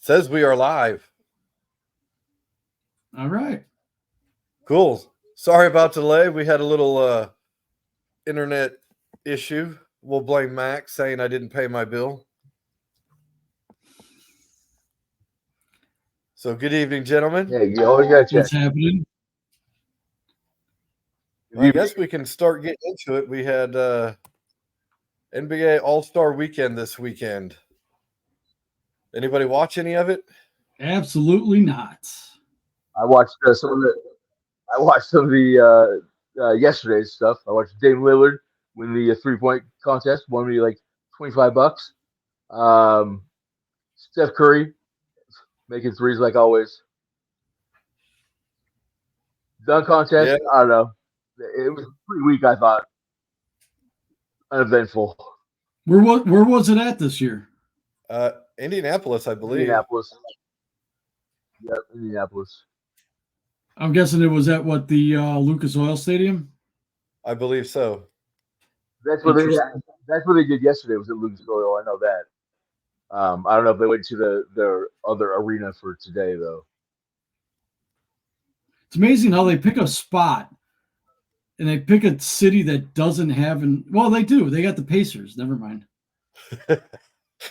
Says we are live. All right. Cool. Sorry about the delay. We had a little internet issue. We'll blame Max saying I didn't pay my bill. So good evening, gentlemen. Yeah, you always got to check. What's happening? Well, I guess we can start getting into it. We had NBA All-Star Weekend this weekend. Anybody watch any of it? Absolutely not. I watched some of the yesterday's stuff. I watched Dame Lillard win the 3-point contest, won me like $25. Steph Curry making threes like always. Dunk contest, Yeah. I don't know. It was pretty weak, I thought. Uneventful. Where was it at this year? Indianapolis, I believe. Indianapolis. Yep, Indianapolis. I'm guessing it was at the Lucas Oil Stadium. I believe so. That's what they did yesterday. Was at Lucas Oil? I know that. I don't know if they went to their other arena for today though. It's amazing how they pick a spot and they pick a city that doesn't have well, they do. They got the Pacers. Never mind.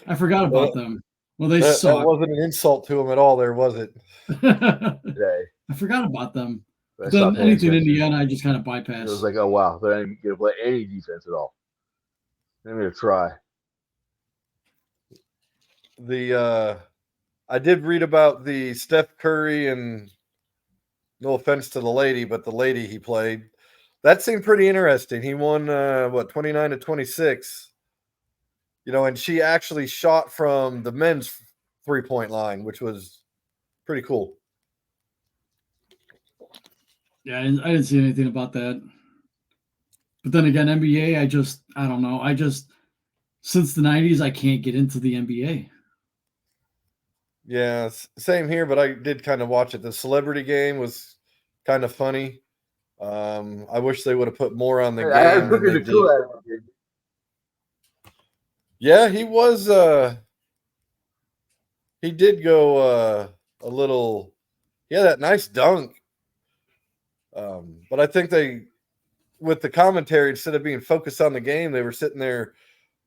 I forgot about them. Well, they suck. That wasn't an insult to them at all there, was it? Today. I forgot about them. But then anything Indiana, I just kind of bypassed. It was like, oh wow, they're not even going to play any defense at all. They're going to try. I did read about the Steph Curry and no offense to the lady, but the lady he played. That seemed pretty interesting. He won 29-26. And she actually shot from the men's 3-point line, which was pretty cool. Yeah, I didn't see anything about that. But then again, NBA, I don't know. Since the 90s, I can't get into the NBA. Yeah, same here, but I did kind of watch it. The celebrity game was kind of funny. I wish they would have put more on the game. I was looking at it. Yeah, he was. He did go a little. He had that nice dunk. But I think with the commentary, instead of being focused on the game, they were sitting there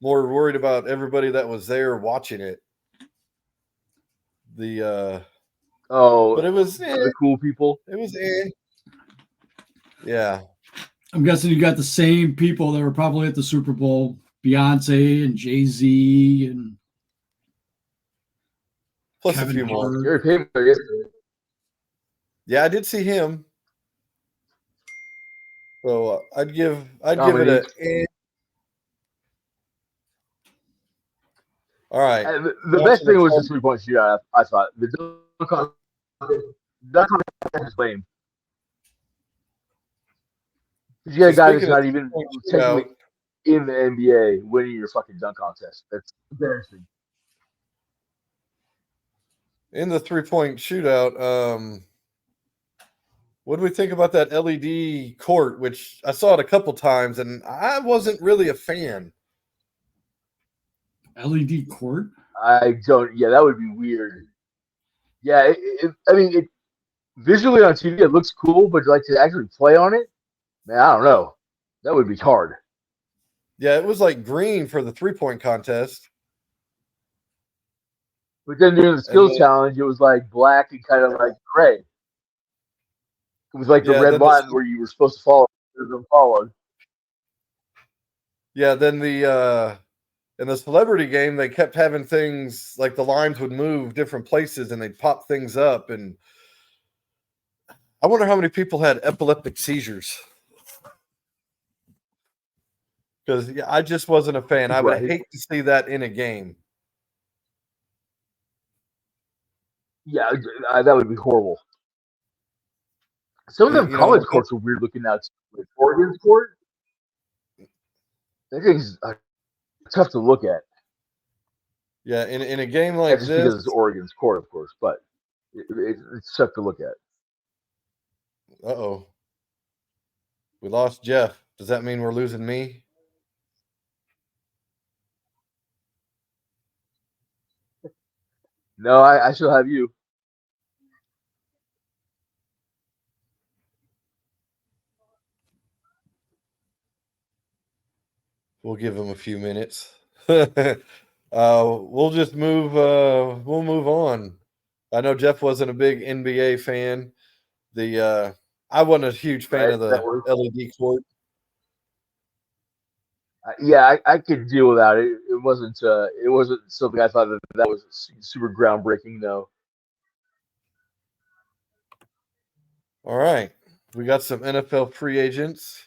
more worried about everybody that was there watching it. But it was the cool people. It was yeah. I'm guessing you got the same people that were probably at the Super Bowl, Beyonce and Jay-Z and plus Kevin a few more. Yeah, I did see him. So I'd give it a. All right. The best thing was the 3-point shootout. I thought the dunk contest is lame. You got a guy that's not even technically in the NBA winning your fucking dunk contest. That's embarrassing. In the 3-point shootout, what do we think about that LED court, which I saw it a couple times, and I wasn't really a fan. LED court? I don't. Yeah, that would be weird. Yeah, visually on TV it looks cool, but like to actually play on it, man, I don't know. That would be hard. Yeah, it was like green for the 3-point contest. But then during the skills challenge, it was like black and kind of like gray. It was like the red line where you were supposed to follow. Followed. Yeah, then in the celebrity game, they kept having things like the lines would move different places and they'd pop things up. And I wonder how many people had epileptic seizures. Because I just wasn't a fan. I would hate to see that in a game. Yeah, that would be horrible. Some of them college courts were weird looking now. Like Oregon's court, that thing's tough to look at. Yeah, in a game like this, because it's Oregon's court, of course, but it's tough to look at. Uh-oh. We lost Jeff. Does that mean we're losing me? No, I still have you. We'll give him a few minutes. We'll just move. We'll move on. I know Jeff wasn't a big NBA fan. I wasn't a huge fan Right, of that the works. LED court. Yeah, I could deal without it. It wasn't. It wasn't something I thought that was super groundbreaking. No. All right, we got some NFL free agents.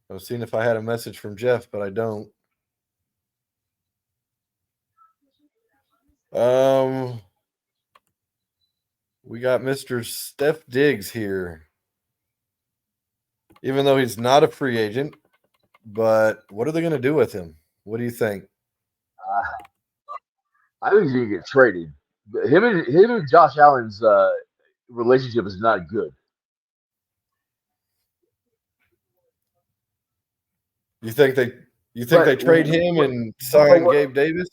I was seeing if I had a message from Jeff, but I don't. Um, we got Mr. Steph Diggs here. Even though he's not a free agent, but what are they going to do with him? What do you think? I think he's gonna get traded. But him and Josh Allen's relationship is not good. You think they But trade him and but sign what, Gabe Davis?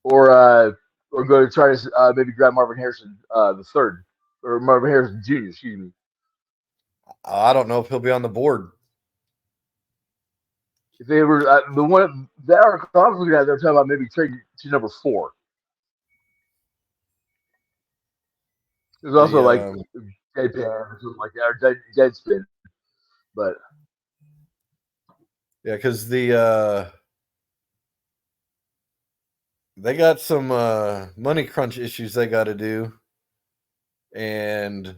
or go to try to maybe grab Marvin Harrison the third, or Marvin Harrison Jr. Excuse me. I don't know if he'll be on the board. If they were the one that article I was looking at, they're talking about maybe trading to number 4. There's also The like deadpan or something like that, or deadspin. But Yeah, because they got some money crunch issues they got to do, and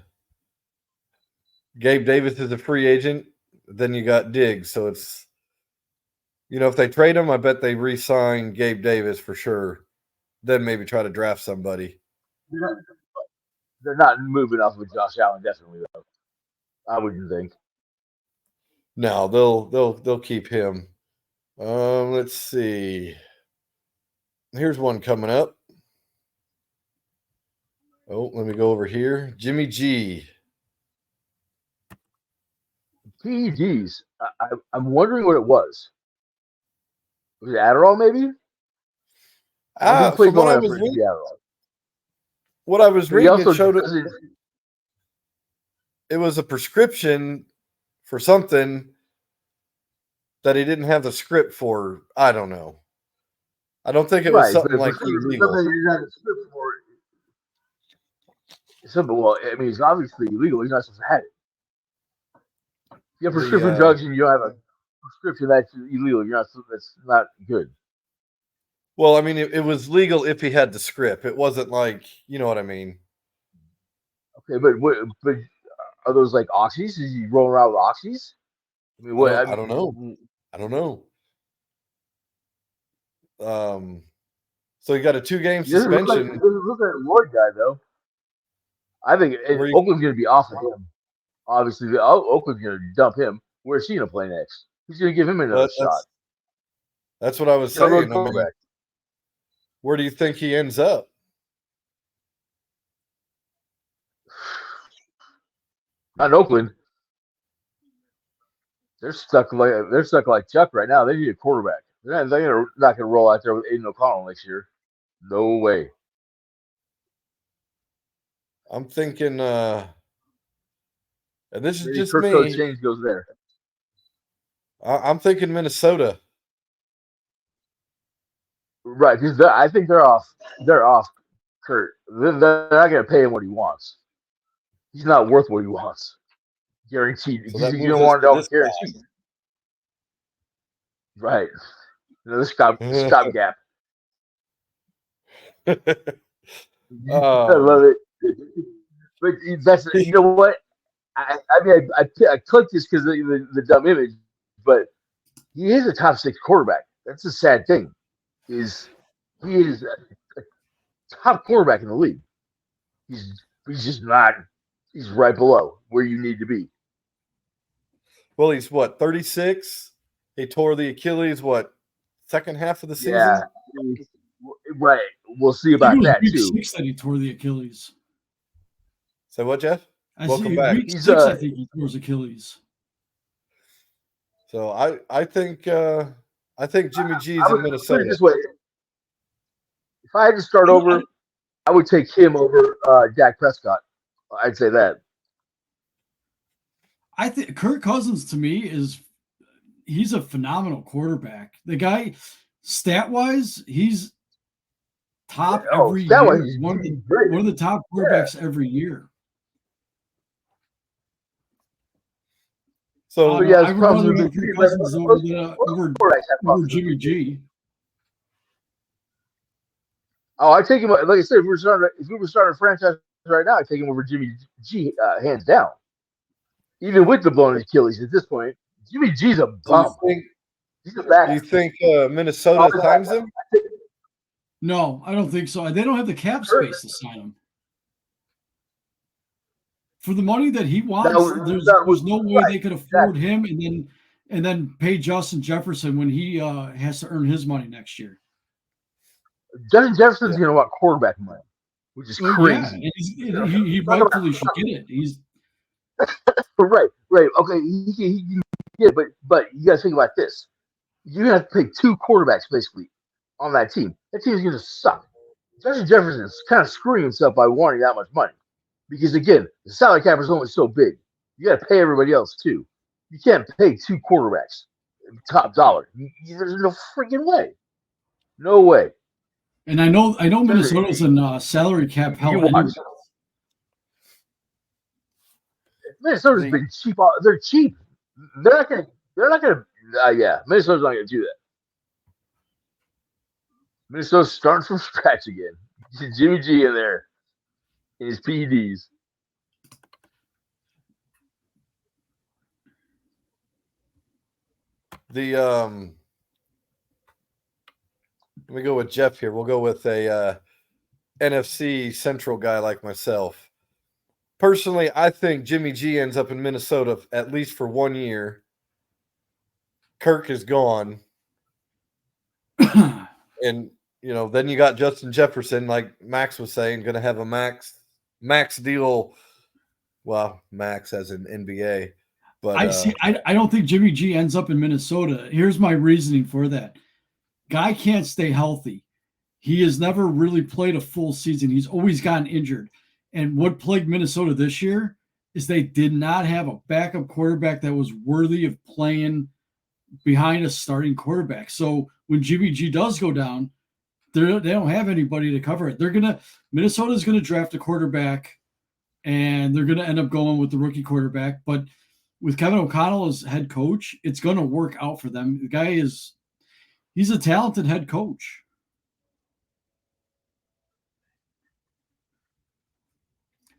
Gabe Davis is a free agent. Then you got Diggs, so it's if they trade him, I bet they re-sign Gabe Davis for sure. Then maybe try to draft somebody. they're not moving off of Josh Allen, definitely though. I wouldn't think. No, they'll keep him. Let's see. Here's one coming up. Oh, let me go over here. Jimmy G. PEDs. I'm wondering what it was. Was it Adderall, maybe? He From plays long enough for it to be Adderall. what I was But he reading, it also showed doesn't. it was a prescription for something that he didn't have the script for. I don't know. I don't think it was Right, but something if like it's illegal. something you're not a script for, something. Well, I mean, it's obviously illegal. You're not supposed to have it. If you have The prescription drugs and you don't have a prescription, that's illegal. You're not. That's not good. Well, I mean, it was legal if he had the script. It wasn't like, you know what I mean. Okay, but are those like oxys? Is he rolling around with oxys? I mean, what? I don't know. I don't know. So he got a 2-game He doesn't look like suspension. a Lloyd guy though. I think Oakland's going to be off of him. Obviously, Oakland's going to dump him. Where's he going to play next? Who's going to give him another But shot? that's what I was Young saying. I mean, quarterback. where do you think he ends up? Not in Oakland. They're stuck like Chuck right now. They need a quarterback. They're not going to roll out there with Aiden O'Connell next year. No way. I'm thinking, and this is Maybe just Kirk Coach me. James goes there. I'm thinking Minnesota. Right, because I think they're off. They're off Kurt. They're not going to pay him what he wants. He's not worth what he wants. Guaranteed. So Because that you moves don't us want it to all this guaranteed. Right. The stopgap. guy. I love it. But that's what I clicked this because the dumb image, but he is a top 6 quarterback. That's a sad thing. He is a top quarterback in the league. He's just not. He's right below where you need to be. Well, he's what, 36? He tore the Achilles, what, second half of the Yeah, season? right. We'll see I think it about was that week too. 6 that he tore the Achilles. So what, Jeff? Welcome See, back. week He's 6, I think he tore his Achilles. So I think I think Jimmy G's I in would put it Minnesota. this way: if I had to start over, I would take him over Dak Prescott. I'd say that. I think Kirk Cousins to me he's a phenomenal quarterback. The guy, stat wise, he's top every that year. one, One of the top quarterbacks every year. So I would rather have Kirk Cousins over Jimmy G. Oh, I take him. Like I said, if we were starting a franchise right now, I take him over Jimmy G, hands down. Even with the blown Achilles at this point, Jimmy G's a bum. He's a bad. Do you think Minnesota signs him? No, I don't think so. They don't have the cap space to sign him. For the money that he wants, there's no way they could afford him and then pay Justin Jefferson when he has to earn his money next year. Justin Jefferson's going to want quarterback money, which is crazy. Yeah, he rightfully should get it. He's right. Okay, he can get it, but you got to think about this. You have to pay 2 quarterbacks basically on that team. That team is going to suck. Justin Jefferson is kind of screwing himself by wanting that much money because again, the salary cap is only so big. You got to pay everybody else too. You can't pay 2 quarterbacks top dollar. There's no freaking way. No way. And I know Minnesota's in salary cap hell. Minnesota's been cheap. They're cheap. They're not gonna. Yeah, Minnesota's not gonna do that. Minnesota's starting from scratch again. Jimmy G in there, in his PEDs. Let me go with Jeff here. We'll go with a NFC Central guy like myself. Personally, I think Jimmy G ends up in Minnesota at least for 1 year. Kirk is gone. And, then you got Justin Jefferson, like Max was saying, going to have a max deal. Well, max as in NBA. But I don't think Jimmy G ends up in Minnesota. Here's my reasoning for that. Guy can't stay healthy. He has never really played a full season. He's always gotten injured. And what plagued Minnesota this year is they did not have a backup quarterback that was worthy of playing behind a starting quarterback. So when Jimmy G does go down, they don't have anybody to cover it. Minnesota's going to draft a quarterback, and they're going to end up going with the rookie quarterback. But with Kevin O'Connell as head coach, it's going to work out for them. The guy he's a talented head coach.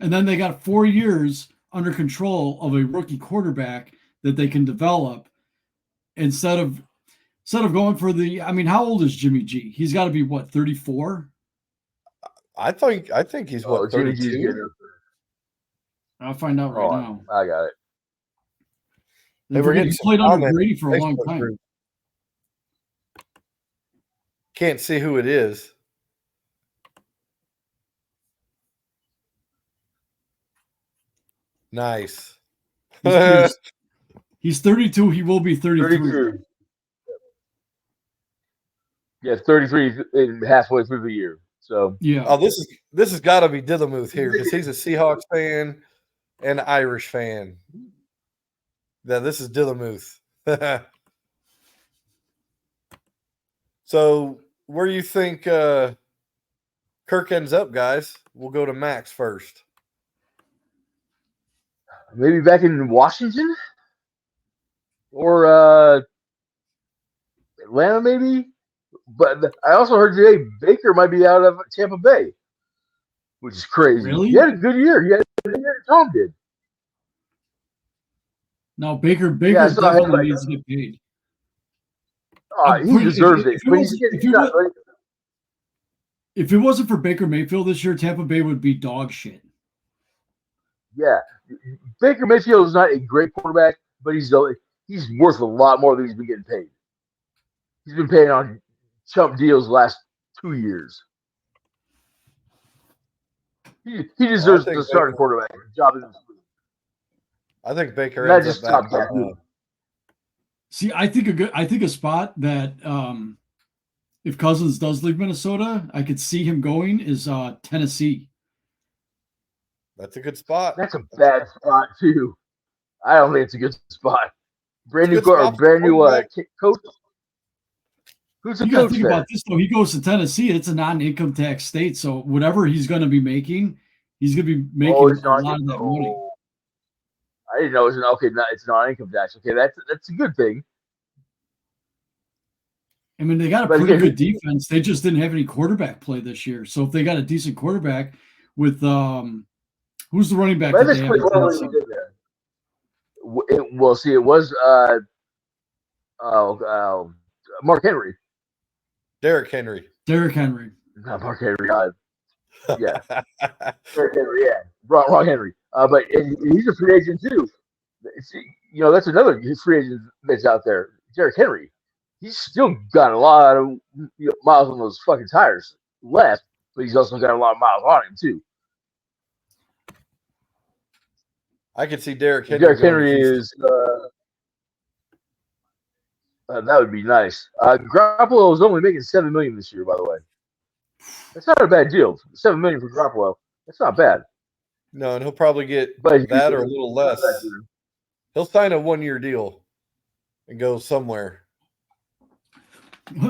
And then they got 4 years under control of a rookie quarterback that they can develop instead of going for how old is Jimmy G? He's got to be what, 34? I think he's 32. I'll find out right now. I got it. He played under Brady for a long time. Group. Can't see who it is. Nice. He's 32. He will be 33. 32. Yeah, 33 and halfway through the year. So yeah. Oh, this has got to be Dillamuth here because he's a Seahawks fan and Irish fan. Yeah, this is Dillamuth. So where do you think Kirk ends up, guys? We'll go to Max first. Maybe back in Washington or Atlanta, maybe. But I also heard today Baker might be out of Tampa Bay, which is crazy. Really? He had a good year. He had a good year. Tom did. No, Baker definitely needs to get paid. He deserves it. If it wasn't for Baker Mayfield this year, Tampa Bay would be dog shit. Yeah. Baker Mayfield is not a great quarterback, but he's worth a lot more than he's been getting paid. He's been paying on chump deals the last 2 years. He deserves to start a quarterback. Job is. I think Baker ends up back. See, I think a spot that if Cousins does leave Minnesota, I could see him going is Tennessee. That's a good spot. That's a bad spot too. I don't think it's a good spot. Brand new spot coach. Who's the You got to coach think there? about this though. He goes to Tennessee. It's a non-income tax state, so whatever he's going to be making, he's going to be making a lot of that money. I didn't know it was okay. It's non-income tax. Okay, that's a good thing. I mean, they got a pretty good defense. They just didn't have any quarterback play this year. So if they got a decent quarterback with who's the running back that they have? Well, see, it was Mark Henry. Derrick Henry. Not Mark Henry. Yeah. Derrick Henry, yeah. Wrong Henry. But he's a free agent too. That's another free agent that's out there. Derrick Henry. He's still got a lot of miles on those fucking tires left, but he's also got a lot of miles on him too. I could see Derrick Henry. Derrick Henry is that would be nice. Garoppolo is only making $7 million this year, by the way. That's not a bad deal. $7 million for Garoppolo. That's not bad. No, and he'll probably get that or a little less. He'll sign a 1-year deal and go somewhere.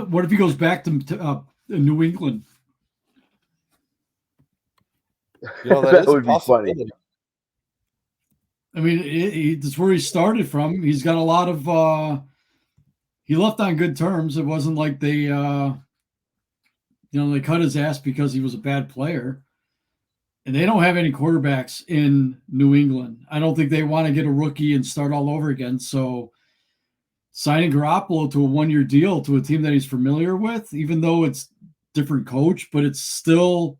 What if he goes back to New England? That would be funny. I mean, that's where he started from. He's got a lot of. He left on good terms. It wasn't like they, they cut his ass because he was a bad player. And they don't have any quarterbacks in New England. I don't think they want to get a rookie and start all over again. So signing Garoppolo to a 1-year deal to a team that he's familiar with, even though it's different coach, but it's still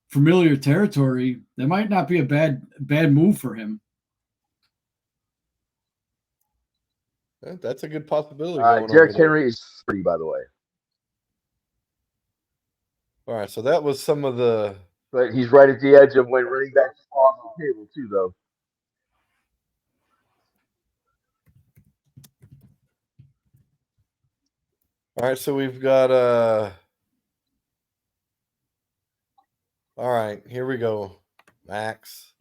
familiar territory, that might not be a bad move for him. That's a good possibility. Derrick Henry is free, by the way. All right, so that was some of the. But he's right at the edge of when running backs off the table too, though. All right, so we've got all right, here we go. Max.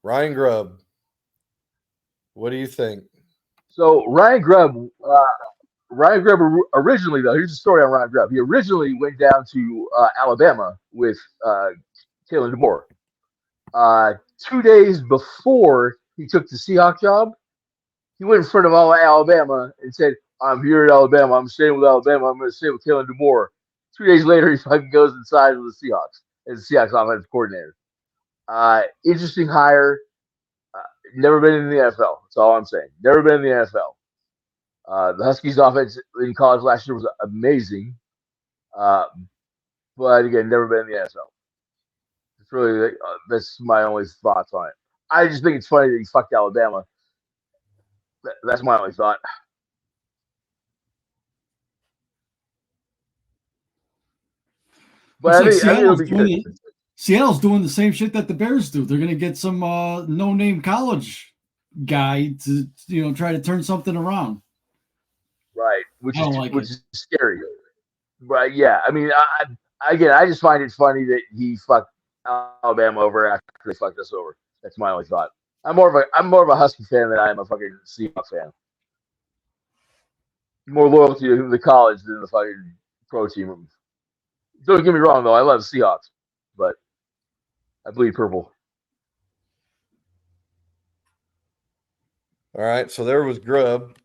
Ryan Grubb. What do you think? So Ryan Grubb originally, though, here's the story on Ryan Grubb. He originally went down to Alabama with Kalen DeBoer. 2 days before he took the Seahawks job, he went in front of all of Alabama and said, "I'm here at Alabama. I'm staying with Alabama. I'm going to stay with Kalen DeBoer." 2 days later, he fucking goes inside with the Seahawks as the Seahawks offensive coordinator. Interesting hire. Never been in the NFL. That's all I'm saying. Never been in the NFL. The Huskies' offense in college last year was amazing. But again, never been in the NFL. It's really that's my only thoughts on it. I just think it's funny that he fucked Alabama. That's my only thought. But I think it'll be good. Seattle's doing the same shit that the Bears do. They're going to get some no-name college guy to try to turn something around. Right, which is scary. Right, yeah. I mean, I just find it funny that he fucked Alabama over after they fucked us over. That's my only thought. I'm more of a Husky fan than I am a fucking Seahawks fan. More loyalty to the college than the fucking pro team. Don't get me wrong, though. I love Seahawks, but I bleed purple. All right, so there was Grubb.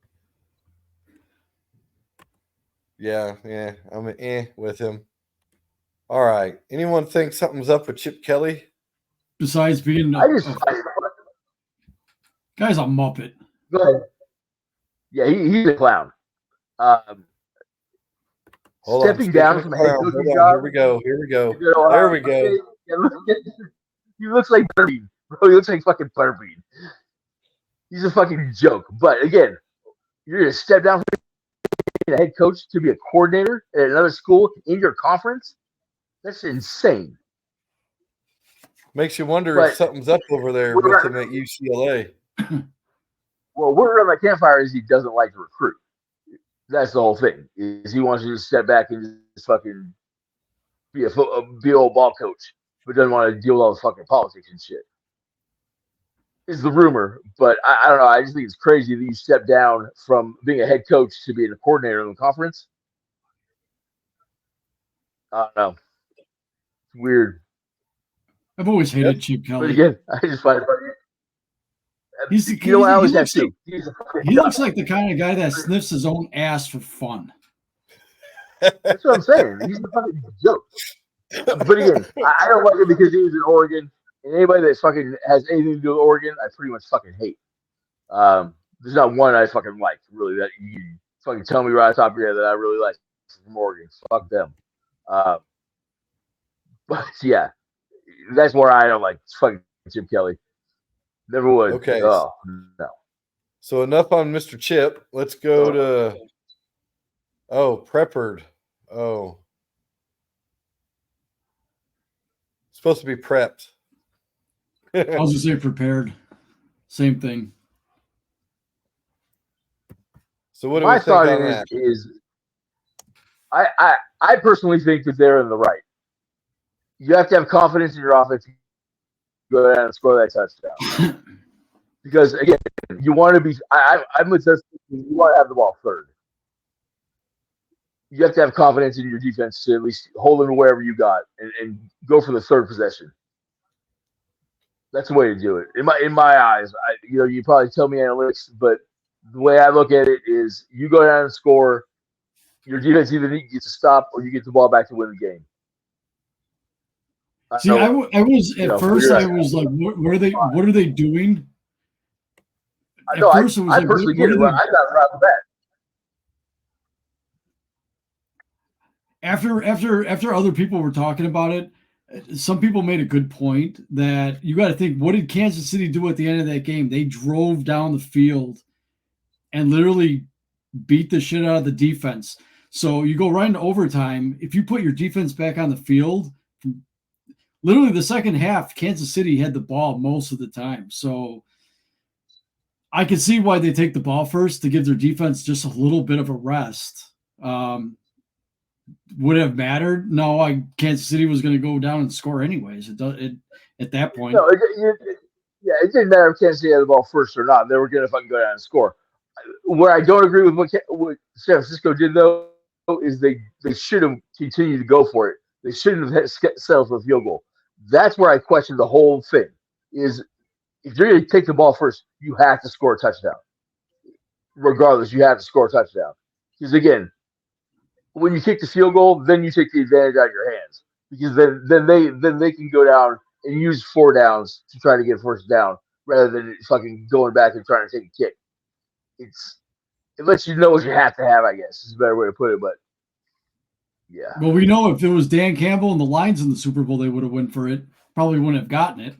Yeah, I'm with him. All right. Anyone think something's up with Chip Kelly? Besides being guy's a muppet. Go ahead. Yeah, he's a clown. Stepping down from head coaching job. Here we go. There we go. He looks like Butterbean, bro. He looks like fucking Butterbean. He's a fucking joke. But again, you're gonna step down from being a head coach to be a coordinator at another school in your conference. That's insane. Makes you wonder if something's up over there with him at UCLA. Well, word around my campfire is he doesn't like to recruit. That's the whole thing. Is he wants to just step back and just fucking be an old ball coach, but doesn't want to deal with all the fucking politics and shit. Is the rumor, but I don't know. I just think it's crazy that you step down from being a head coach to being a coordinator in the conference. I don't know. It's weird. I've always hated Chip But Kelly. again, I just find it funny. He's the, You know, I he, always have looks too. like, he looks like the kind of guy that sniffs his own ass for fun. That's what I'm saying. He's a fucking joke. But again, I don't like it because he was in Oregon. And anybody that fucking has anything to do with Oregon, I pretty much fucking hate. There's not one I fucking like, really, that you can fucking tell me right off the top of your head that I really like from Oregon. Fuck them. But yeah, that's where I don't like fucking Chip Kelly. Never would. Okay. Oh, no. So enough on Mr. Chip. Let's go to Preppered. Oh. Supposed to be prepped. I was just say prepared. Same thing. So what do My we think thought on that? is I personally think that they're in the right. You have to have confidence in your offense to go down and score that touchdown. Because again, you want to be. I'm with this. You want to have the ball third. You have to have confidence in your defense to at least hold them wherever you got and go for the third possession. That's the way to do it. In my eyes, you probably tell me analytics, but the way I look at it is you go down and score. Your defense either gets to stop or you get the ball back to win the game. See, I was at first. I was like, "What are they doing?" I personally get it. I got it right off the bat. After other people were talking about it, some people made a good point that you got to think, what did Kansas City do at the end of that game? They drove down the field and literally beat the shit out of the defense. So you go right into overtime. If you put your defense back on the field, literally the second half, Kansas City had the ball most of the time. So I can see why they take the ball first to give their defense just a little bit of a rest. Would it have mattered? No, Kansas City was going to go down and score anyways. It at that point. No, it didn't matter if Kansas City had the ball first or not. They were going to fucking go down and score. Where I don't agree with what San Francisco did, though, is they should have continued to go for it. They shouldn't have settled for a field goal. That's where I question the whole thing. Is if you're going to take the ball first, you have to score a touchdown. Regardless, you have to score a touchdown. Because again, when you kick the field goal, then you take the advantage out of your hands. Because then they can go down and use 4 downs to try to get first down rather than fucking going back and trying to take a kick. It lets you know what you have to have, I guess, is a better way to put it. But yeah. Well, we know if it was Dan Campbell and the Lions in the Super Bowl, they would have went for it. Probably wouldn't have gotten it.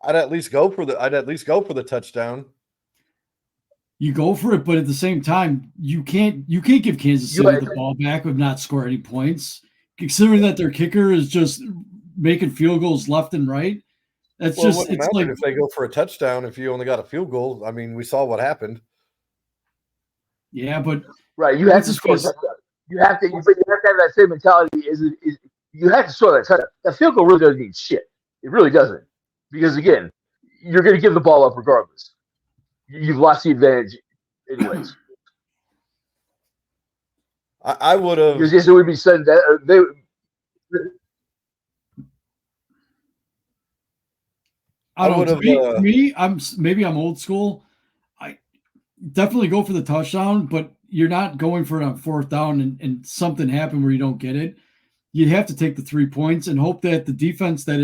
I'd at least go for the touchdown. You go for it, but at the same time, you can't give Kansas City the ball back and not score any points. Considering that their kicker is just making field goals left and right. It's like if they go for a touchdown, if you only got a field goal. I mean, we saw what happened. Yeah, but right, you have to score. You have to have that same mentality. You have to score that touchdown. That field goal really doesn't mean shit. It really doesn't, because again, you're going to give the ball up regardless. You've lost the advantage, anyways. I would have. Because it would be sudden that I don't know. For me, I'm old school. I definitely go for the touchdown, but you're not going for it on 4th down and something happened where you don't get it. You have to take the 3 points and hope that the defense that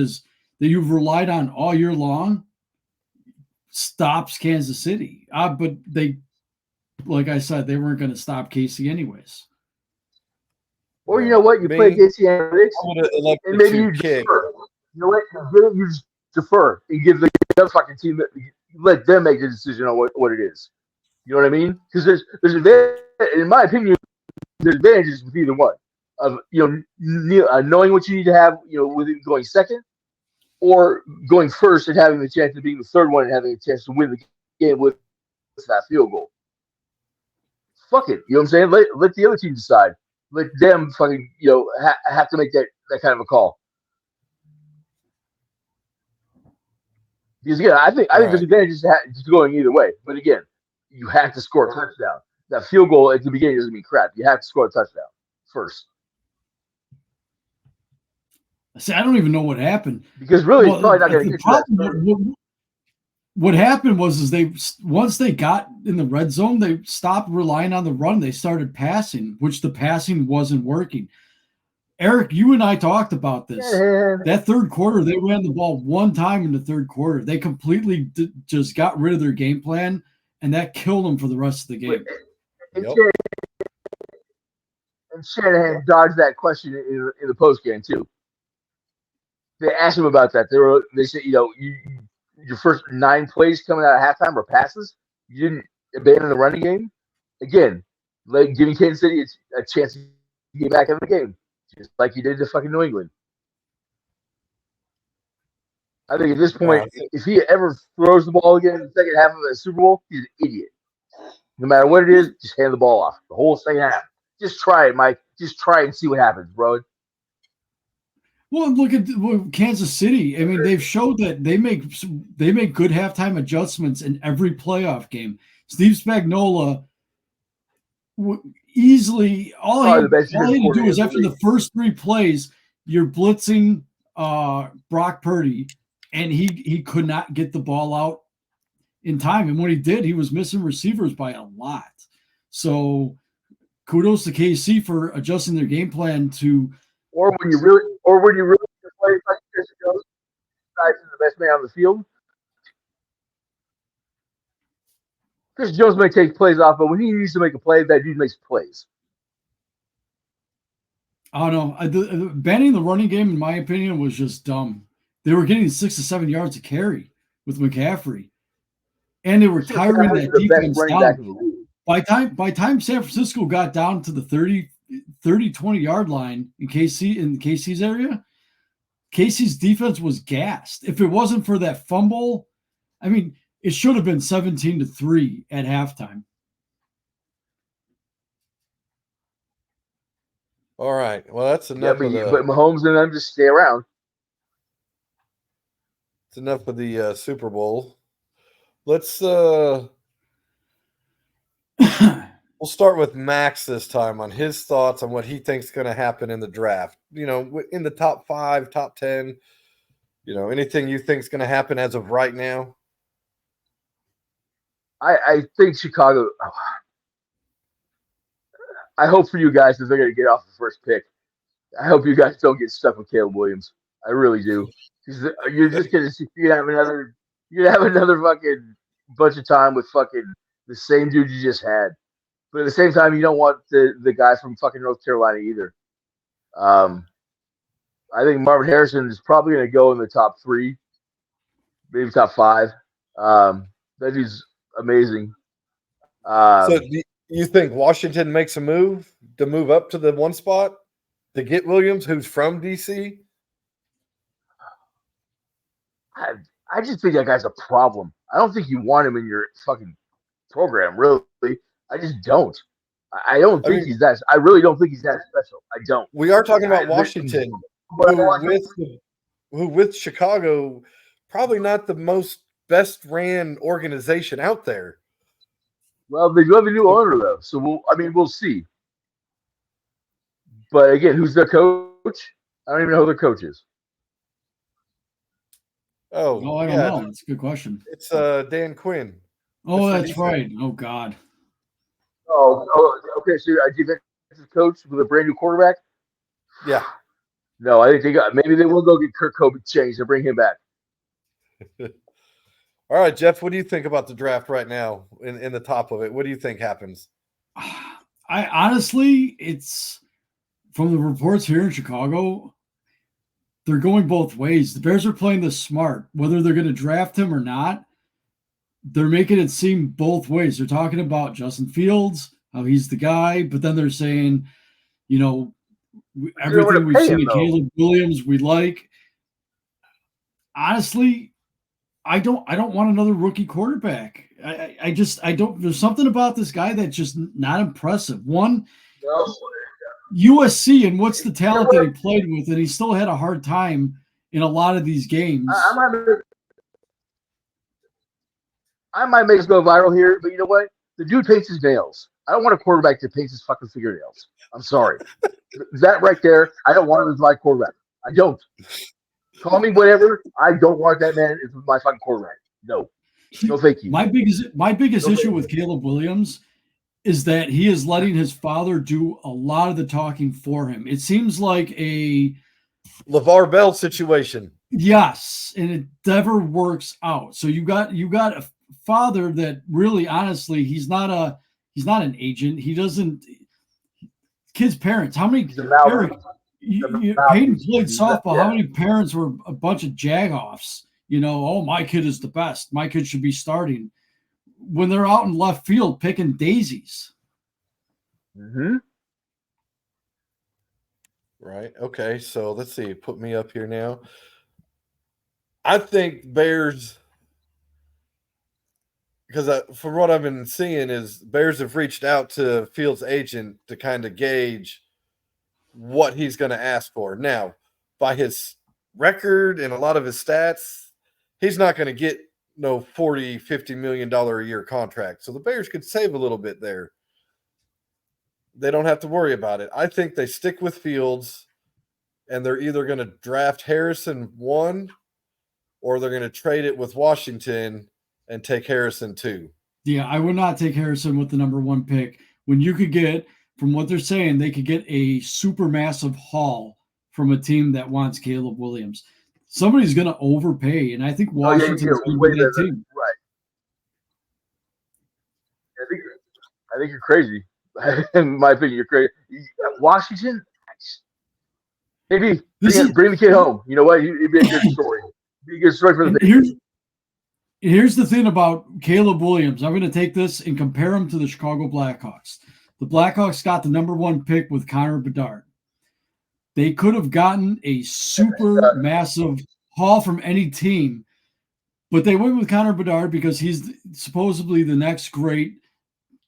you've relied on all year long stops Kansas City. But they, like I said, they weren't going to stop Casey anyways. Or you know what? You play against the analytics, and maybe you defer. You know what? You just defer and give the other fucking team, let them make the decision on what it is. You know what I mean? Because there's advantage, in my opinion, there's advantages with either one. Of knowing what you need to have, with it going second, or going first and having the chance of being the third one and having a chance to win the game with that field goal. Fuck it. You know what I'm saying? Let the other team decide. Let them fucking, have to make that kind of a call. Because again, I think there's advantages to going either way. But again, you have to score a touchdown. That field goal at the beginning doesn't mean crap. You have to score a touchdown first. See, I don't even know what happened. Because really, it's probably not going to get that. What happened was once they got in the red zone, they stopped relying on the run. They started passing, which the passing wasn't working. Eric, you and I talked about this. That third quarter, they ran the ball one time in the third quarter. They completely just got rid of their game plan, and that killed them for the rest of the game. And Shanahan dodged that question in the post game too. They asked him about that. They said, your first 9 plays coming out of halftime were passes. You didn't abandon the running game. Again, giving Kansas City a chance to get back in the game, just like you did to fucking New England. I think at this point, if he ever throws the ball again in the second half of the Super Bowl, he's an idiot. No matter what it is, just hand the ball off the whole second half. Just try it, Mike. Just try it and see what happens, bro. Well, look at Kansas City. I mean, they've showed that they make good halftime adjustments in every playoff game. Steve Spagnuolo easily all he had to do is after the first 3 plays, you're blitzing Brock Purdy, and he could not get the ball out in time. And when he did, he was missing receivers by a lot. So kudos to KC for adjusting their game plan to. Or when you really play like Chris Jones, is the best man on the field. Chris Jones may take plays off, but when he needs to make a play, that dude makes plays. I don't know. Banning the running game, in my opinion, was just dumb. They were getting 6 to 7 yards to carry with McCaffrey, and they were tiring that defense down. By time San Francisco got down to the 30-20 yard line in KC's area, KC's defense was gassed. If it wasn't for that fumble, I mean, it should have been 17-3 at halftime. All right. Well, that's enough. But Mahomes and them just stay around. It's enough of the Super Bowl. Let's we'll start with Max this time on his thoughts on what he thinks is going to happen in the draft. In the top 5, top 10. Anything you think is going to happen as of right now? I think Chicago. I hope for you guys that they're going to get off the first pick. I hope you guys don't get stuck with Caleb Williams. I really do. Because you're just going to see you have another fucking bunch of time with fucking the same dude you just had. But at the same time, you don't want the guy from fucking North Carolina either. I think Marvin Harrison is probably going to go in the top 3, maybe top 5. That dude's amazing. So you think Washington makes a move to move up to the 1 spot to get Williams, who's from DC? I just think that guy's a problem. I don't think you want him in your fucking program, really. I just don't. I really don't think he's that special. I don't. We are talking about Washington, who with Chicago, probably not the most best ran organization out there. Well, they do have a new owner though, so we'll see. But again, who's their coach? I don't even know who their coach is. Oh, I don't know. That's a good question. It's Dan Quinn. Oh, that's right. Oh God. Oh, okay. So a defensive coach with a brand new quarterback. Yeah. No, I think maybe they will go get Kirk Cousins changed and bring him back. All right, Jeff, what do you think about the draft right now in the top of it? What do you think happens? I honestly, it's from the reports here in Chicago, they're going both ways. The Bears are playing this smart. Whether they're going to draft him or not, they're making it seem both ways. They're talking about Justin Fields, how he's the guy, but then they're saying, everything we've seen in Caleb Williams we like. Honestly, I don't want another rookie quarterback. I don't. There's something about this guy that's just not impressive. One, No. USC, and what's the talent that he played with, and he still had a hard time in a lot of these games. I might make us go viral here, but you know what? The dude paints his nails. I don't want a quarterback that paints his fucking fingernails. I'm sorry. That right there, I don't want him as my quarterback. I don't. Call me whatever. I don't want that man as my fucking quarterback. No. No, thank you. My biggest issue with Caleb Williams is that he is letting his father do a lot of the talking for him. It seems like a LeVar Bell situation. Yes, and it never works out. So you got a father that really, honestly, he's not an agent. He doesn't. Kids' parents. How many? Eric, Peyton played softball. Yeah. How many parents were a bunch of jagoffs? Oh, my kid is the best. My kid should be starting. When they're out in left field picking daisies. Mm-hmm. Right. Okay. So let's see. Put me up here now. I think Bears, because from what I've been seeing, is Bears have reached out to Fields' agent to kind of gauge what he's going to ask for. Now, by his record and a lot of his stats, he's not going to get no $40, $50 million a year contract. So the Bears could save a little bit there. They don't have to worry about it. I think they stick with Fields, and they're either going to draft Harrison 1 or they're going to trade it with Washington and take Harrison 2. Yeah, I would not take Harrison with the number 1 pick when you could get, from what they're saying, they could get a super massive haul from a team that wants Caleb Williams. Somebody's going to overpay, and I think Washington's going to be that team. Right. I think you're crazy. In my opinion, you're crazy. Washington, maybe bring the kid home. You know what? It'd be a good story. It'd be a good story for the Bears. Here's the thing about Caleb Williams. I'm going to take this and compare him to the Chicago Blackhawks. The Blackhawks got the number 1 pick with Connor Bedard. They could have gotten a super massive haul from any team, but they went with Connor Bedard because he's supposedly the next great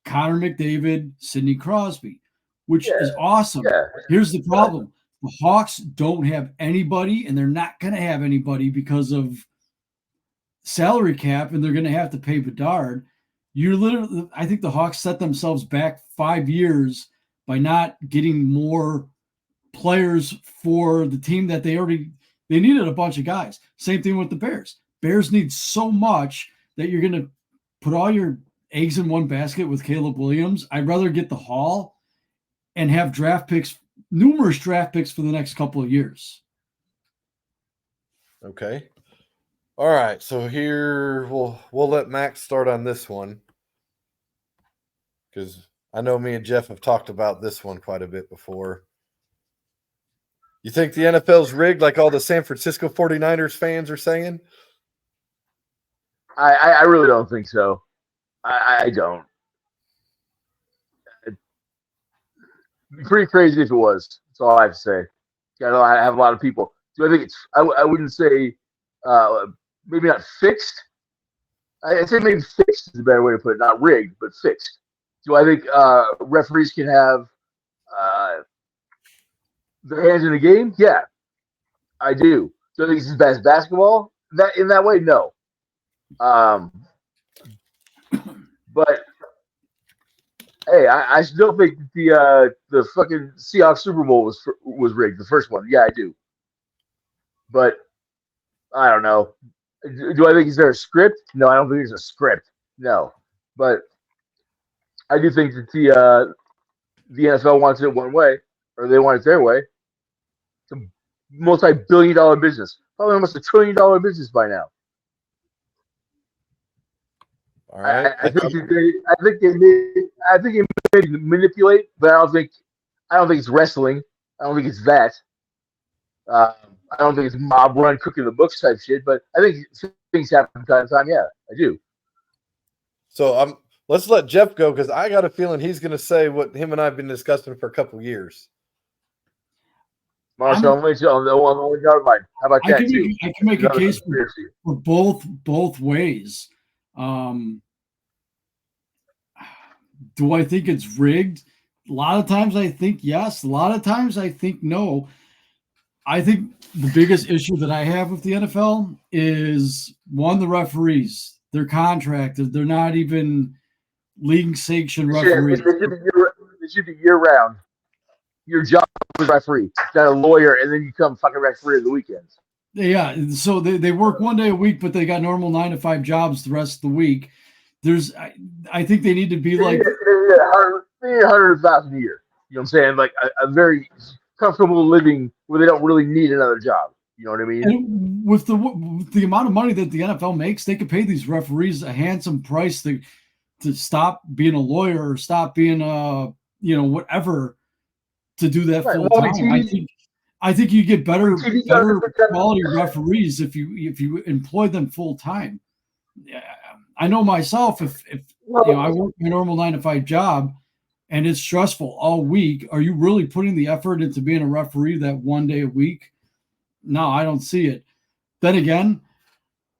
Connor McDavid, Sidney Crosby, which is awesome. Yeah. Here's the problem. The Hawks don't have anybody, and they're not going to have anybody because of salary cap, and they're going to have to pay Bedard. I think the Hawks set themselves back 5 years by not getting more players for the team that they needed a bunch of guys. Same thing with the Bears. Bears need so much that you're going to put all your eggs in one basket with Caleb Williams. I'd rather get the haul and have numerous draft picks for the next couple of years. Okay. All right. So here we'll let Max start on this one, because I know me and Jeff have talked about this one quite a bit before. You think the NFL's rigged like all the San Francisco 49ers fans are saying? I really don't think so. I don't. It'd be pretty crazy if it was. That's all I have to say. I have a lot of people. Do I think it's? I wouldn't say maybe not fixed. I'd say maybe fixed is a better way to put it. Not rigged, but fixed. Do I think referees can have their hands in the game? Yeah, I do. Do I think it's as bad as basketball? In that way, no. But hey, I still think the fucking Seahawks Super Bowl was rigged. The first one, yeah, I do. But I don't know. Do I think is there a script? No, I don't think there's a script. No, but I do think that the NFL wants it one way, or they want it their way. It's a multi-billion-dollar business, probably almost $1 trillion business by now. All right. I think they manipulate, but I don't think it's wrestling. I don't think it's that. I don't think it's mob run, cooking the books type shit. But I think things happen from time to time. Yeah, I do. So let's let Jeff go, because I got a feeling he's going to say what him and I have been discussing for a couple of years. Marshawn Lynch on the 1 yard line. How about that too? I can make a case for both ways. Do I think it's rigged? A lot of times I think yes. A lot of times I think no. I think the biggest issue that I have with the NFL is, one, the referees. They're contracted. They're not even league-sanctioned referees. It should be year-round. Your job is referee, not a lawyer, and then you come fucking referee on the weekends. Yeah, so they work 1 day a week, but they got normal 9 to 5 jobs the rest of the week. I think they need to be like $100,000 a year. You know what I'm saying? Like a very comfortable living where they don't really need another job. You know what I mean? And with the amount of money that the NFL makes, they could pay these referees a handsome price to stop being a lawyer or stop being whatever, to do that full time. I think you get better quality referees if you employ them full time. I know myself, if I work my normal 9 to 5 job and it's stressful all week, are you really putting the effort into being a referee that 1 day a week? No, I don't see it. Then again,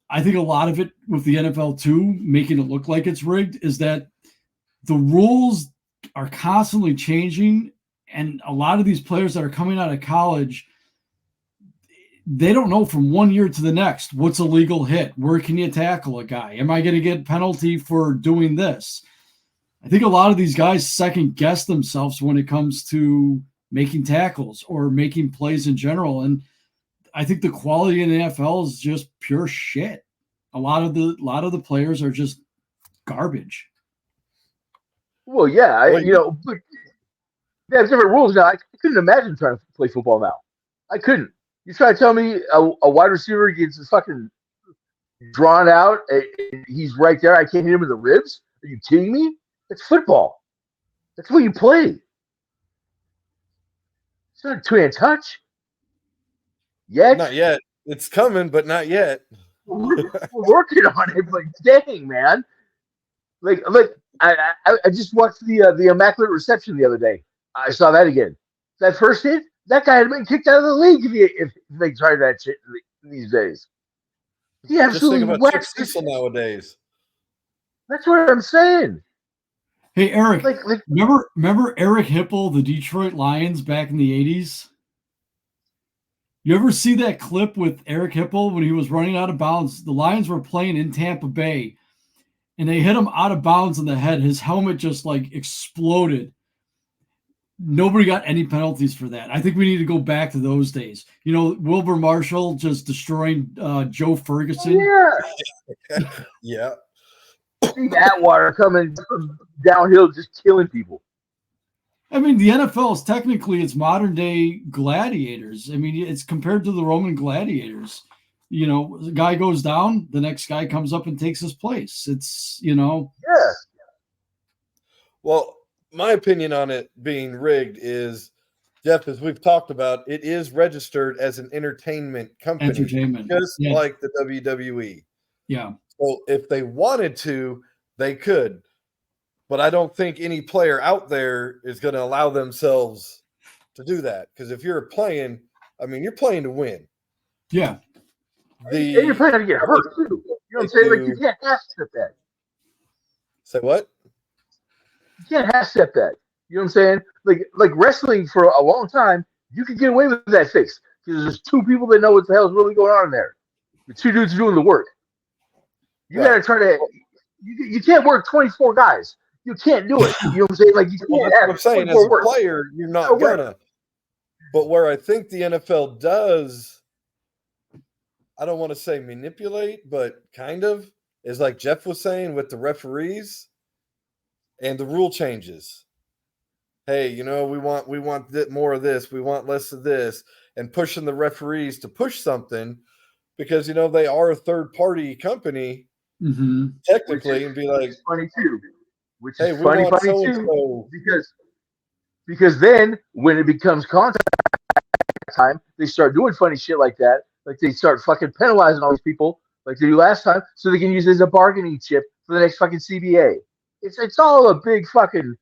I think a lot of it with the NFL too, making it look like it's rigged, is that the rules are constantly changing, and a lot of these players that are coming out of college, they don't know from 1 year to the next what's a legal hit. Where can you tackle a guy? Am I going to get penalty for doing this? I think a lot of these guys second guess themselves when it comes to making tackles or making plays in general. And I think the quality in the NFL is just pure shit. A lot of the players are just garbage. Well, yeah, but they have different rules now. I couldn't imagine trying to play football now. I couldn't. You try to tell me a wide receiver gets fucking drawn out and he's right there. I can't hit him in the ribs. Are you kidding me? It's football. That's what you play. It's not a two-hand touch. Yet? Not yet. It's coming, but not yet. We're working on it, but dang, man. Like I just watched the Immaculate Reception the other day. I saw that again. That first hit, that guy had been kicked out of the league if they tried that shit these days. He absolutely whacks Cecil nowadays. That's what I'm saying. Hey, Eric, remember Eric Hipple, the Detroit Lions back in the 80s? You ever see that clip with Eric Hipple when he was running out of bounds? The Lions were playing in Tampa Bay, and they hit him out of bounds in the head. His helmet just exploded. Nobody got any penalties for that. I think we need to go back to those days. Wilbur Marshall just destroying Joe Ferguson. Yeah. Yeah. Steve Atwater coming downhill, just killing people. I mean, the NFL is technically it's modern day gladiators. I mean, it's compared to the Roman gladiators. The guy goes down, the next guy comes up and takes his place. It's, Yeah. Well, my opinion on it being rigged is, Jeff, as we've talked about, it is registered as an entertainment company. Just like the WWE. Yeah. So if they wanted to, they could. But I don't think any player out there is going to allow themselves to do that. Because if you're playing, you're playing to win. Yeah. And you're playing to get hurt, too. You know what I'm saying? Like, you can't half-step that. Say what? You can't half-step that. You know what I'm saying? Like wrestling for a long time, you can get away with that fix. Because there's two people that know what the hell is really going on in there. The two dudes doing the work. You got to try to – you can't work 24 guys. You can't do it. You know what I'm saying? Like, you can't. That's what I'm saying. As a player, you're not gonna. But where I think the NFL does, I don't want to say manipulate, but kind of, is like Jeff was saying with the referees and the rule changes. Hey, we want more of this, we want less of this, and pushing the referees to push something because they are a third party company, technically, and be like, funny too. Which is funny too, because then when it becomes contact time, they start doing funny shit like that. Like they start fucking penalizing all these people like they do last time, so they can use it as a bargaining chip for the next fucking CBA. It's all a big fucking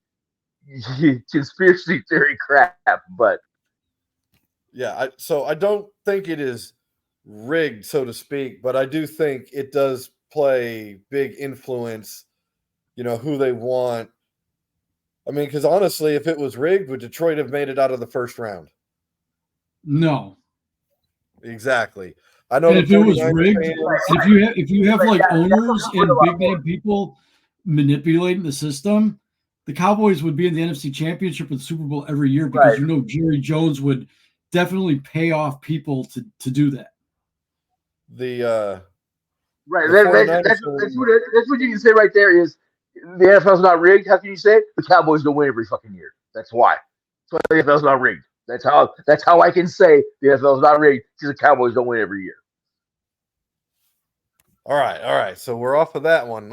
conspiracy theory crap, but Yeah, so I don't think it is rigged, so to speak, but I do think it does play big influence, who they want. I mean, because honestly, if it was rigged, would Detroit have made it out of the first round? No. Exactly. I know And the if it was 49ers rigged, fans. if you have like owners and big name people manipulating the system, the Cowboys would be in the NFC Championship and Super Bowl every year because Right. Jerry Jones would definitely pay off people to do that. Right. The 49ers That's what you can say right there is the NFL's not rigged. How can you say it? The Cowboys don't win every fucking year. That's why. That's why the NFL's not rigged. That's how I can say the NFL's not rigged because the Cowboys don't win every year. All right. So we're off of that one.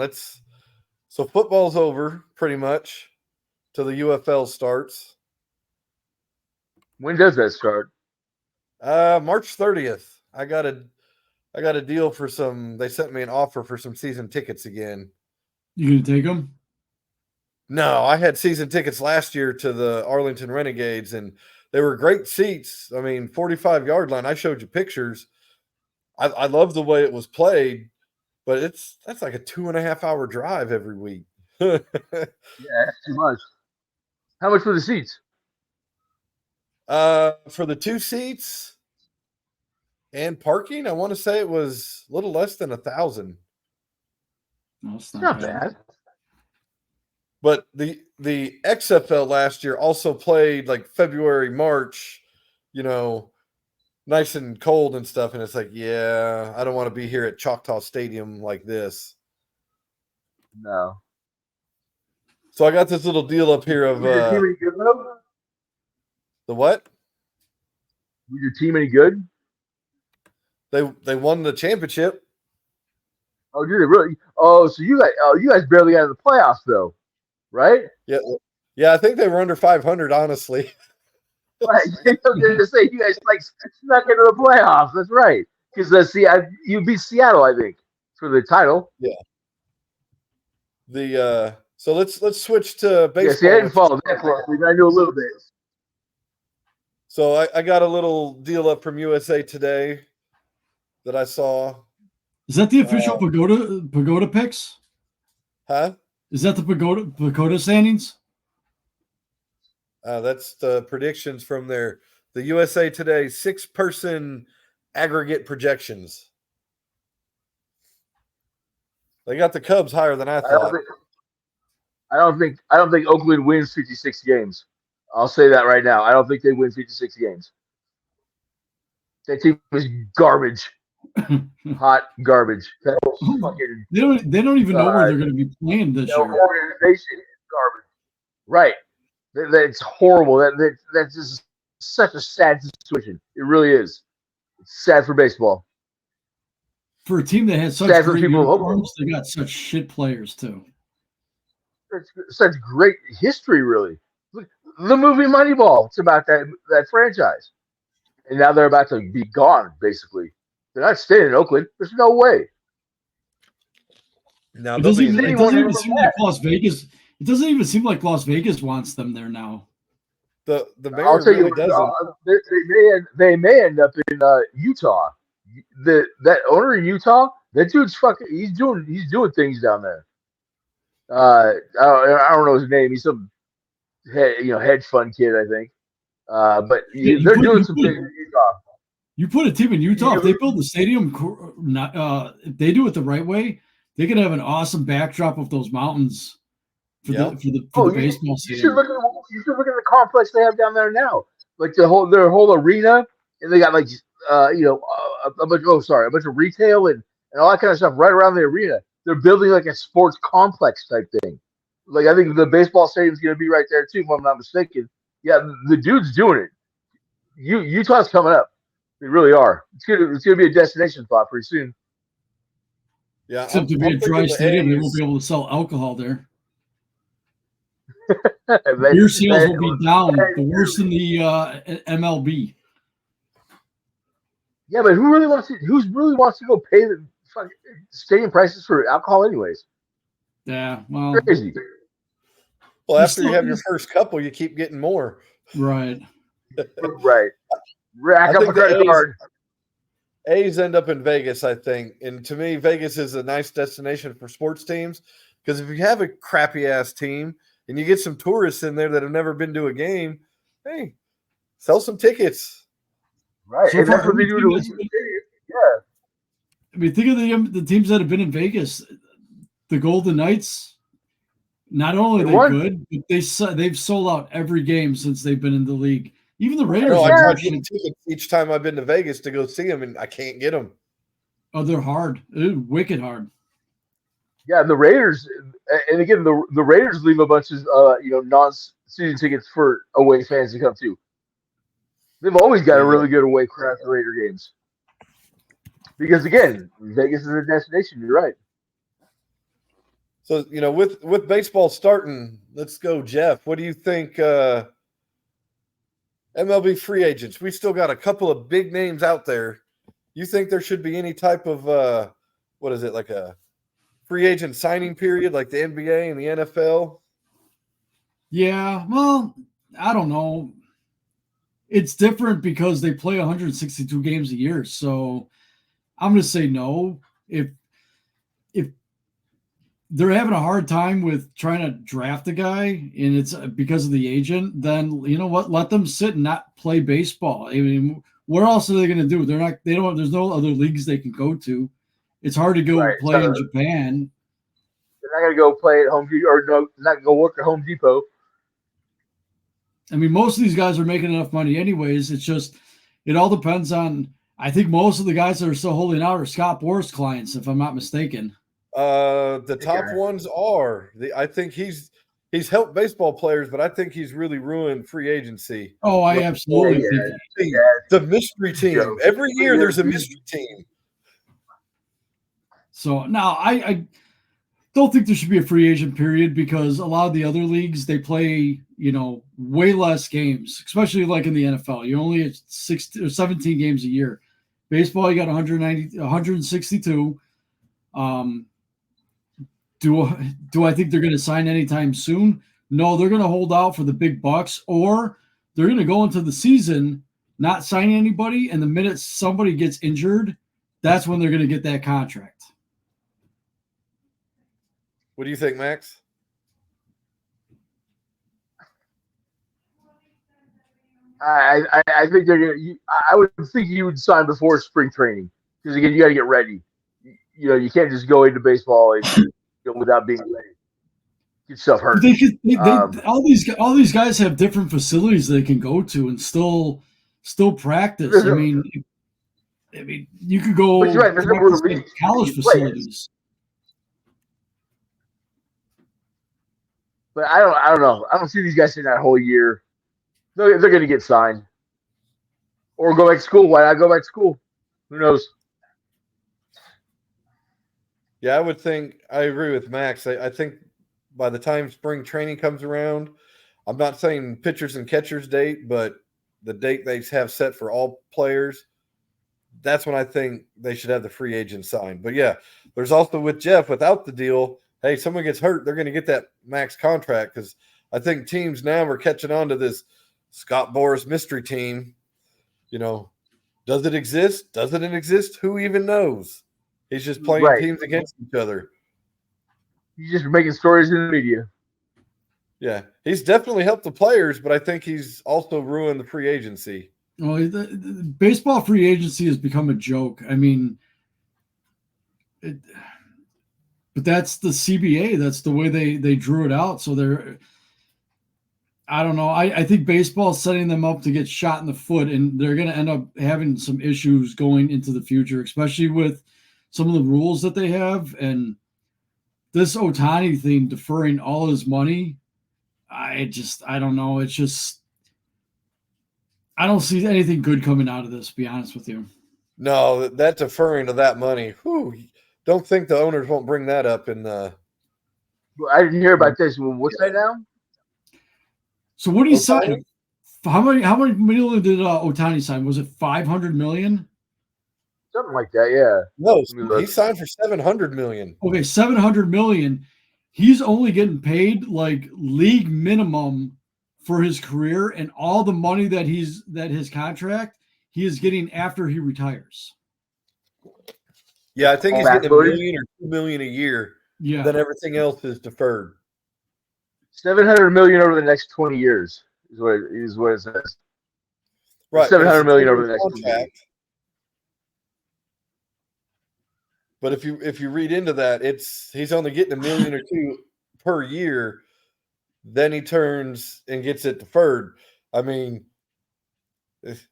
So football's over pretty much till the UFL starts. When does that start? March 30th. I got a deal for they sent me an offer for some season tickets again. You gonna take them? No, I had season tickets last year to the Arlington Renegades, and they were great seats. I mean, 45-yard line. I showed you pictures. I love the way it was played, but that's like a 2.5-hour drive every week. Yeah, that's too much. How much for the seats? For the 2 seats and parking, I want to say it was a little less than 1,000. No, it's Not bad. But the XFL last year also played like February, March, nice and cold and stuff. And it's like, yeah, I don't want to be here at Choctaw Stadium like this. No. So I got this little deal up here of your team any good, though? The what? Was your team any good? They won the championship. Oh, did they really? Oh, so you guys barely got into the playoffs though, right? Yeah. I think they were under 500, honestly. Right. I was going to say you guys like snuck into the playoffs. That's right. Because you beat Seattle, I think, for the title. Yeah. So let's switch to baseball. Yeah, see, I didn't follow that closely, but I knew a little bit. So I got a little deal up from USA Today that I saw. Is that the official pagoda picks? Huh? Is that the pagoda standings? That's the predictions from the USA Today 6-person aggregate projections. They got the Cubs higher than I thought. I don't think Oakland wins 56 games. I'll say that right now. I don't think they win 56 games. That team is garbage. Hot garbage. They don't even know where they're going to be playing this year. Organization is garbage. Right. That's horrible. That's just such a sad situation. It really is. It's sad for baseball. For a team that has such great uniforms, they got such shit players too. Such great history, really. Look, the movie Moneyball. It's about that franchise, and now they're about to be gone. Basically, they're not staying in Oakland. There's no way. Now it doesn't even seem like Las Vegas. It doesn't even seem like Las Vegas wants them there now. The mayor I'll tell really you, doesn't. They may end up in Utah. That owner in Utah, that dude's fucking. He's doing things down there. I don't know his name. He's some hedge fund kid, I think. But they're doing some things in Utah. You put a team in Utah. If they build the stadium, if they do it the right way, they could have an awesome backdrop of those mountains for the baseball stadium. You should look at the complex they have down there now. Like their whole arena, and they got like a bunch of retail and all that kind of stuff right around the arena. They're building like a sports complex type thing. Like I think the baseball stadium's going to be right there too, if I'm not mistaken. Yeah, the dude's doing it. Utah's coming up. They really are. It's gonna be a destination spot pretty soon. Yeah, except to be a dry stadium, they won't be able to sell alcohol there. Beer sales will be down, the worst in the MLB. Yeah, but who really wants to go pay the fucking stadium prices for alcohol anyways? Yeah, well, crazy. Well, after you have your first couple, you keep getting more. Right. Right. Rack up a credit card. A's end up in Vegas, I think. And to me, Vegas is a nice destination for sports teams because if you have a crappy ass team and you get some tourists in there that have never been to a game, hey, sell some tickets. Right. So and far, that's what they do to Legion Stadium. Yeah. I mean, think of the teams that have been in Vegas. The Golden Knights, not only are they good, but they've sold out every game since they've been in the league. Even the Raiders. I tried getting tickets each time I've been to Vegas to go see them, and I can't get them. Oh, they're hard. They're wicked hard. Yeah, the Raiders, and again, the Raiders leave a bunch of non-season tickets for away fans to come to. They've always got a really good away crowd for Raider games. Because again, Vegas is a destination. You're right. So with baseball starting, let's go, Jeff. What do you think? MLB free agents. We still got a couple of big names out there. You think there should be any type of like a free agent signing period like the NBA and the NFL? Yeah, well, I don't know. It's different because they play 162 games a year. So I'm going to say no. If they're having a hard time with trying to draft a guy and it's because of the agent, then you know what? Let them sit and not play baseball. I mean, what else are they going to do? There's no other leagues they can go to. It's hard to go play in Japan. They're not going to go play at Home Depot or not going to go work at Home Depot. I mean, most of these guys are making enough money anyways. It's just, it all depends on, I think most of the guys that are still holding out are Scott Boras clients, if I'm not mistaken. The top ones are. I think he's helped baseball players, but I think he's really ruined free agency. Oh, I absolutely think the mystery team. Every year there's a mystery team. So now I don't think there should be a free agent period because a lot of the other leagues, they play, way less games, especially like in the NFL. You only have 16 or 17 games a year. Baseball, you got 162. Do I think they're going to sign anytime soon? No, they're going to hold out for the big bucks, or they're going to go into the season not signing anybody, and the minute somebody gets injured, that's when they're going to get that contract. What do you think, Max? I think they're going to. I would think you would sign before spring training because again, you got to get ready. You can't just go into baseball without being ready. Get yourself hurt. All these guys have different facilities they can go to and still practice. I mean, you could go to college facilities. But I don't know. I don't see these guys in that whole year. They're going to get signed or go back to school. Why not go back to school? Who knows? Yeah, I agree with Max. I think by the time spring training comes around, I'm not saying pitchers and catchers date, but the date they have set for all players, that's when I think they should have the free agent signed. But yeah, there's also with Jeff, without the deal, hey, someone gets hurt, they're going to get that max contract because I think teams now are catching on to this Scott Boras mystery team. Does it exist? Doesn't it exist? Who even knows? He's just playing teams against each other. He's just making stories in the media. Yeah, he's definitely helped the players, but I think he's also ruined the free agency. Well, the baseball free agency has become a joke. I mean, but that's the CBA. That's the way they drew it out. So I don't know. I think baseball's setting them up to get shot in the foot, and they're going to end up having some issues going into the future, especially with some of the rules that they have. And this Ohtani thing, deferring all his money, I don't know. It's just, I don't see anything good coming out of this, to be honest with you. No, that deferring of that money, don't think the owners won't bring that up in the. I didn't hear about this. What's that now? So what did he sign? How many million did Ohtani sign? Was it 500 million? Something like that, yeah. No, he signed for 700 million. Okay, 700 million. He's only getting paid like league minimum for his career, and all the money that his contract, he is getting after he retires. Yeah, I think he's getting $1 million or $2 million a year. Yeah. Then everything else is deferred. $700 million over the next 20 years is what it says. Right, $700 million over the next 20 years. But if you read into that, he's only getting $1 million or $2 million per year. Then he turns and gets it deferred. I mean,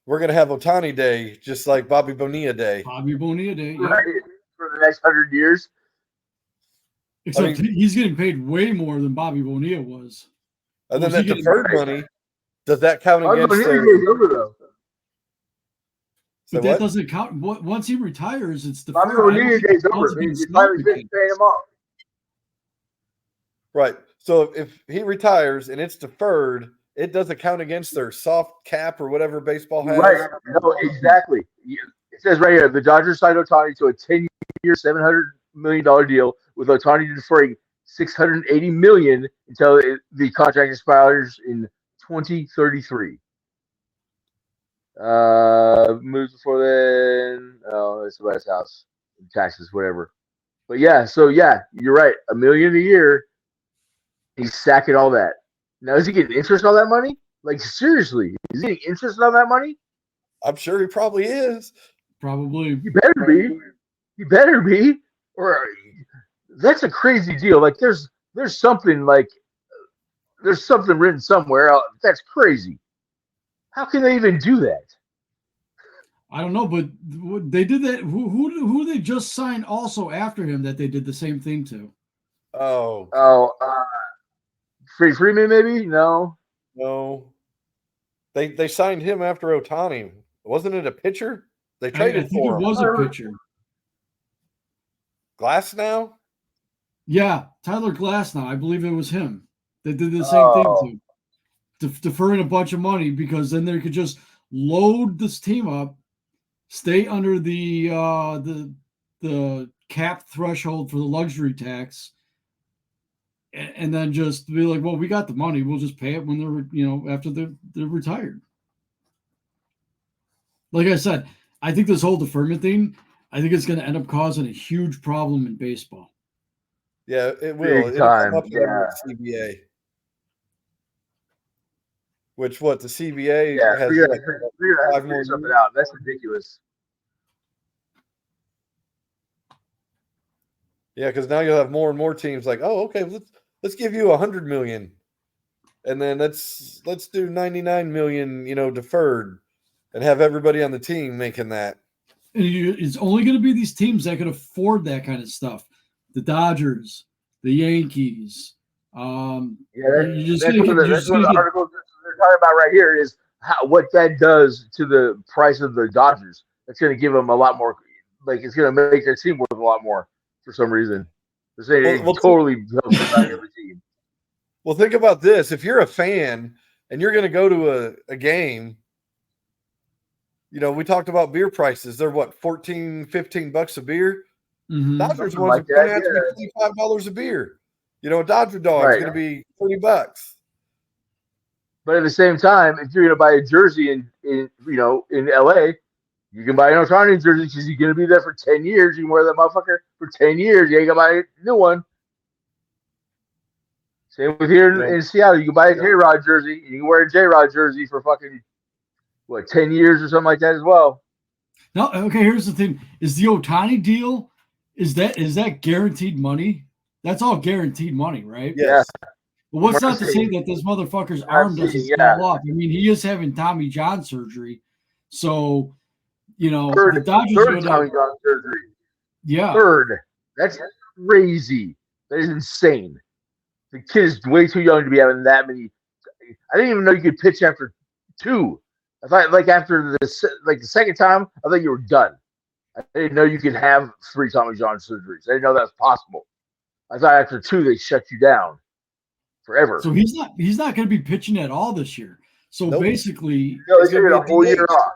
we're gonna have Ohtani Day, just like Bobby Bonilla Day. Bobby Bonilla Day, yeah. Right, for the next 100 years. Except he's getting paid way more than Bobby Bonilla was. And then that deferred money, does that count against their... But that doesn't count. Once he retires, it's the Bobby Bonilla Day's over. He's finally paying him off. Right. So if he retires and it's deferred, it doesn't count against their soft cap or whatever baseball has. Right. No, exactly. It says right here, the Dodgers signed Ohtani to a 10-year, $700 million deal with Ohtani deferring $680 million until the contract expires in 2033. Moves before then. Oh, it's somebody's house. Taxes, whatever. But yeah, so yeah, you're right. $1 million a year. He's sacking all that. Now, is he getting interest on that money? Like, seriously, is he getting interest on that money? I'm sure he probably is. Probably. He better be. He better be. Or that's a crazy deal. Like, there's something written somewhere. That's crazy. How can they even do that? I don't know, but they did that. Who they just signed also after him that they did the same thing to? Freeman, maybe? No. They signed him after Ohtani. Wasn't it a pitcher? They traded for him. It was a pitcher. Glasnow? Yeah, Tyler Glasnow. I believe it was him. They did the same thing to deferring a bunch of money because then they could just load this team up, stay under the cap threshold for the luxury tax, and then just be like, well, we got the money. We'll just pay it when they're, after they're retired. Like I said, I think this whole deferment thing, I think it's going to end up causing a huge problem in baseball. Yeah, it will. Big time. It'll come up in the CBA. Which the CBA has we're gonna have to figure something out. That's ridiculous. Yeah, because now you'll have more and more teams like, oh, okay, let's give you $100 million, and then let's do $99 million, deferred, and have everybody on the team making that. And it's only going to be these teams that can afford that kind of stuff. The Dodgers, the Yankees. That's one of the articles they're talking about right here is what that does to the price of the Dodgers. It's going to give them a lot more. Like, it's going to make their team worth a lot more for some reason. They're saying it totally helps every team. Well, think about this. If you're a fan and you're going to go to a game, we talked about beer prices. They're what, $14, $15 a beer? Mm-hmm. Dodgers ones are going to have to be $25 a beer. A Dodger dog is going to be $30. But at the same time, if you're going to buy a jersey in LA, you can buy an Ohtani jersey because you're going to be there for 10 years. You can wear that motherfucker for 10 years. You ain't going to buy a new one. Same with here in Seattle. You can buy a J-Rod jersey. You can wear a J-Rod jersey for fucking, 10 years or something like that as well. No, okay, here's the thing. Is the Ohtani deal, is that guaranteed money? That's all guaranteed money, right? Yeah. Well, what's not to say that this motherfucker's arm doesn't swell up? I mean, he is having Tommy John surgery. So, the Dodgers third Tommy John surgery. Yeah. Third. That's crazy. That is insane. The kid is way too young to be having that many. I didn't even know you could pitch after 2. I thought, after the second time, I thought you were done. I didn't know you could have 3 Tommy John surgeries. I didn't know that was possible. I thought after 2 they shut you down forever. So he's not going to be pitching at all this year. So basically, he's going to get a whole year off.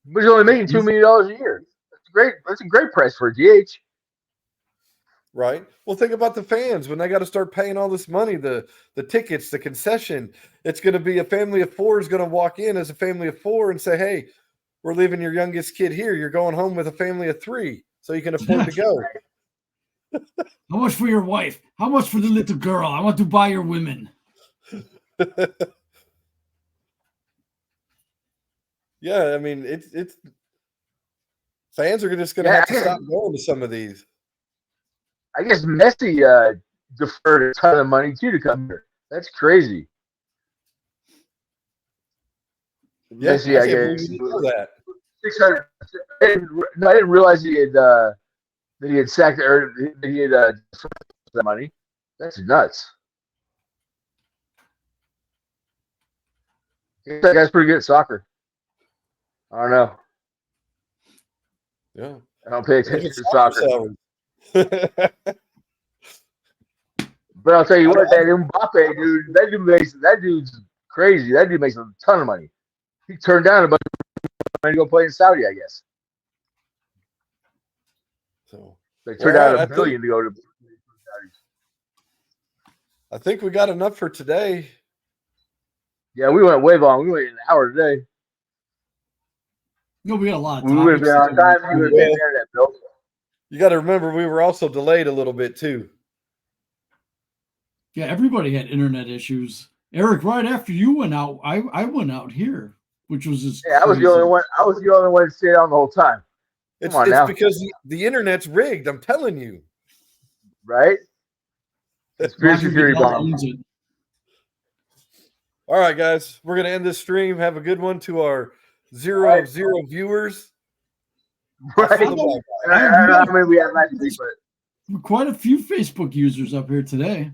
But he's only making $2 million a year. That's great. That's a great price for a DH. Right. Well, think about the fans when they got to start paying all this money, the tickets, the concession. It's going to be a family of four is going to walk in as a family of four and say, "Hey, we're leaving your youngest kid here. You're going home with a family of three, so you can afford to go." How much for your wife? How much for the little girl? I want to buy your women. Yeah, I mean, it's fans are just going to have to stop going to some of these. I guess Messi deferred a ton of money too to come here. That's crazy. Yeah, Messi, I can't believe guess. you didn't know that. 600. I didn't realize he had that he had sacked or that he had deferred that money. That's nuts. That guy's pretty good at soccer. I don't know. Yeah, I don't pay attention to soccer. But I'll tell you what, that Mbappe dude, that dude's crazy. That dude makes a ton of money. He turned down a bunch of money to go play in Saudi, I guess. So they turned out $1 billion to go to Saudi. I think we got enough for today. Yeah, we went way long. We went an hour today. No, we got a lot of topics. We would have been on time. We would have been there, that Bill. You got to remember, we were also delayed a little bit too. Yeah, everybody had internet issues. Eric, right after you went out, I went out here, which was just I was the only one. I was the only one to stay on the whole time. It's because the internet's rigged. I'm telling you. Right? Conspiracy theory bomb. All right, guys, we're gonna end this stream. Have a good one to our 0 of 0 viewers. Right. I don't know how many we have last week, but quite a few Facebook users up here today.